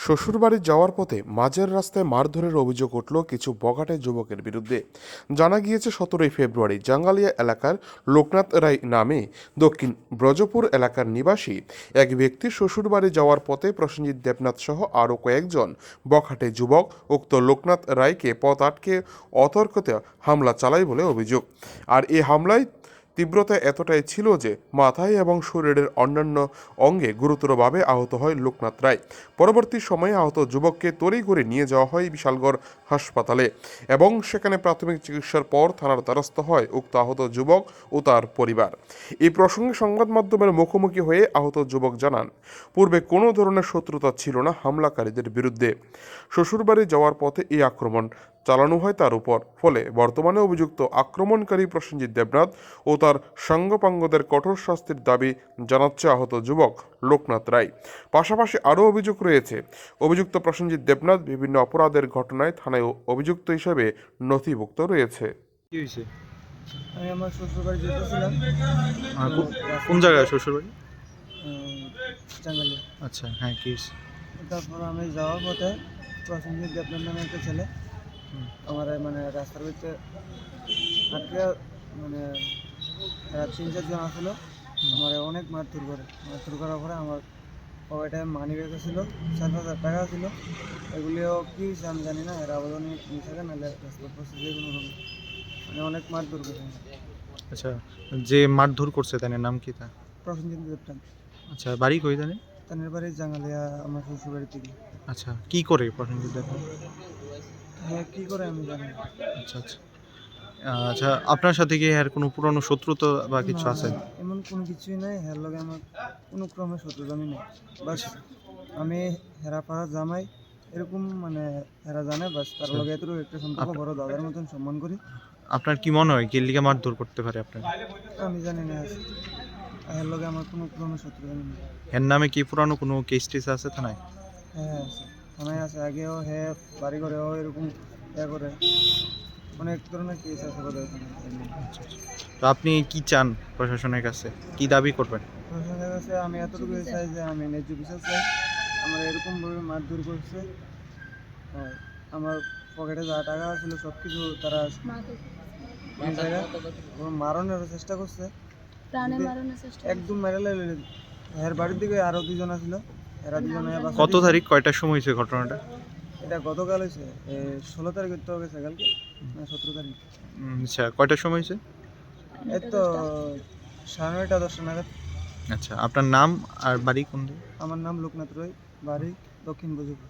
শ্বশুরবাড়ি যাওয়ার পথে মাঝের রাস্তায় মারধরের অভিযোগ উঠল কিছু বখাটে যুবকের বিরুদ্ধে। জানা গিয়েছে 17 ফেব্রুয়ারি জাঙ্গালিয়া এলাকার লোকনাথ রায় নামে দক্ষিণ ব্রজপুর এলাকার নিবাসী এক ব্যক্তি শ্বশুরবাড়ি যাওয়ার পথে প্রসেনজিৎ দেবনাথ সহ আরও কয়েকজন বখাটে যুবক উক্ত লোকনাথ রায়কে পথ আটকে অতর্কিত হামলা চালায় বলে অভিযোগ। আর এই হামলায় তীব্রতা এতটাই ছিল যে মাথায় এবং শরীরের অন্যান্য অঙ্গে গুরুতরভাবে আহত হয় লোকনাথ রায়। পরবর্তী সময়ে আহত যুবককে তড়িঘড়ি নিয়ে যাওয়া হয় বিশালগড় হাসপাতালে এবং সেখানে প্রাথমিক চিকিৎসার পর থানার দ্বারস্থ হয় উক্ত আহত যুবক ও তার পরিবার। এই প্রসঙ্গে সংবাদ মাধ্যমের মুখোমুখি হয়ে আহত যুবক জানান, পূর্বে কোনো ধরনের শত্রুতা ছিল না হামলাকারীদের বিরুদ্ধে। শ্বশুরবাড়ি যাওয়ার পথে এই আক্রমণ চালানো হয় তার উপর। ফলে বর্তমানে অভিযুক্ত আক্রমণকারী প্রসেনজিৎ দেবনাথ ও তার সাঙ্গপাঙ্গদের কঠোর শাস্তির দাবি জানাচ্ছে আহত যুবক লোকনাথ রায়। পাশাপাশি আরও অভিযোগ রয়েছে, অভিযুক্ত প্রসেনজিৎ দেবনাথ বিভিন্ন অপরাধের ঘটনায় থানায় অভিযুক্ত হিসেবে নথিভুক্ত রয়েছে। কি হয়েছে? আমি আমার শ্বশুরবাড়ি যেতেছিলাম। কোন জায়গায় শ্বশুরবাড়ি? জাঙ্গালিয়া। আচ্ছা, হ্যাঁ, কি হয়েছে? তারপর আমি যাওয়ার পথে প্রসেনজিৎ দেবনাথ নামে একটা ছেলে আমার মানে রাস্তার ভিতরে আটকে মানে 3-4 জন আসলো। আমার অনেক মারধর করার পরে আমার পকেটে মানি ব্যাগ ছিল, 7,000 টাকা ছিল। এগুলিও কী হয়েছে আমি জানি না, এরা আবেদন নিয়ে থাকে নাহলে রাস্তার পাশে যে কোনো রকম মানে অনেক মারধর করছে। আচ্ছা, যে মারধর করছে তার নাম কি? তা প্রসেনজিৎ দেবনাথ। আচ্ছা, বাড়ি কই জানেন? তাদের বাড়ি জাঙ্গালিয়া, আমার শ্বশুরবাড়ি থেকে। আচ্ছা, কি করে প্রসেনজিৎ দেবনাথ? হ্যাঁ, কী করে আমি জানি না। আচ্ছা আচ্ছা। আচ্ছা, আপনার সাথে কি আর কোনো পুরনো শত্রুতা বা কিছু না, আছে? এমন কোনো কিছুই নাই। হের লগে আমার কোনো ক্রমে শত্রুতামি নেই। বাস আমি হেরা পাড়ার জামাই, এরকম মানে হেরা জানে, বাস তার লগে এতটুকু একটা সম্পর্ক, বড় দাদার মতন সম্মান করি। আপনার কি মনে হয় কে লিগে মারধর করতে পারে আপনার? আমি জানি না, হের লগে আমার কোনো ক্রমে শত্রুতামি নেই। এর নামে কি পুরানো কোনো কেস টেস আছে থানায়? হ্যাঁ আছে, থানায় আছে। আগেও হ্যাঁ বাড়ি ঘরেও এরকম করে অনেক ধরনের কেস আছে বোধহয় থানায়। আচ্ছা আচ্ছা। তো আপনি কি চান প্রশাসনের কাছে? কি দাবি করবেন? প্রশাসনের কাছে আমি এতটুকু চাই যে আমি ন্যায্য বিচার চাই। আমার এরকমভাবে মারধর করছে, আর আমার পকেটে যা টাকা ছিল সব কিছু তারা মারণের চেষ্টা করছে, একদম মেরে লেগে। এর বাড়ির দিকে আরো 2 জন আসলো, এরা 2 জনে কত তারিখ, কয়টার সময় হয়েছে ঘটনাটা? এটা গতকাল হয়েছে, 16 তারিখ তো গেছে কালকে, না 17 তারিখ। আচ্ছা, কয়টার সময় হয়েছে? এই তো 9:30 10টা নাগাদ। আচ্ছা, আপনার নাম আর বাড়ি কোন দিকে? আমার নাম লোকনাথ রায়, বাড়ি দক্ষিণ ব্রজপুর।